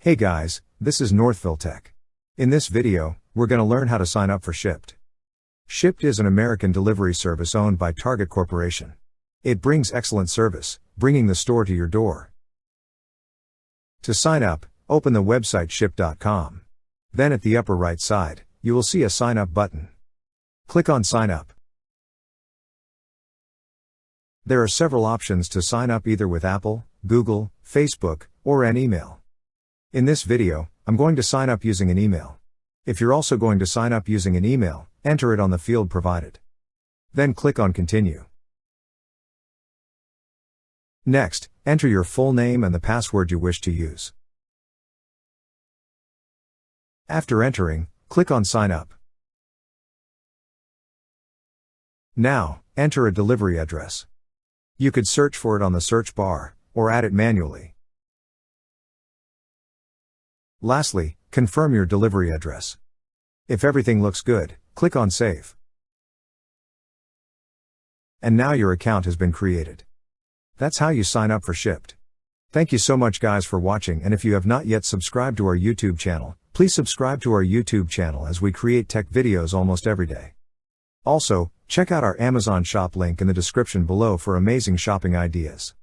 Hey guys, this is Northville Tech. In this video, we're going to learn how to sign up for Shipt. Shipt is an American delivery service owned by Target Corporation. It brings excellent service, bringing the store to your door. To sign up, open the website shipt.com. Then at the upper right side, you will see a sign up button. Click on Sign Up. There are several options to sign up either with Apple, Google, Facebook, or an email. In this video, I'm going to sign up using an email. If you're also going to sign up using an email, enter it on the field provided. Then click on Continue. Next, enter your full name and the password you wish to use. After entering, click on Sign Up. Now, enter a delivery address. You could search for it on the search bar, or add it manually. Lastly, confirm your delivery address. If everything looks good, click on Save. And now your account has been created. That's how you sign up for Shipt. Thank you so much guys for watching, and if you have not yet subscribed to our YouTube channel, please subscribe to our YouTube channel as we create tech videos almost every day. Also, check out our Amazon shop link in the description below for amazing shopping ideas.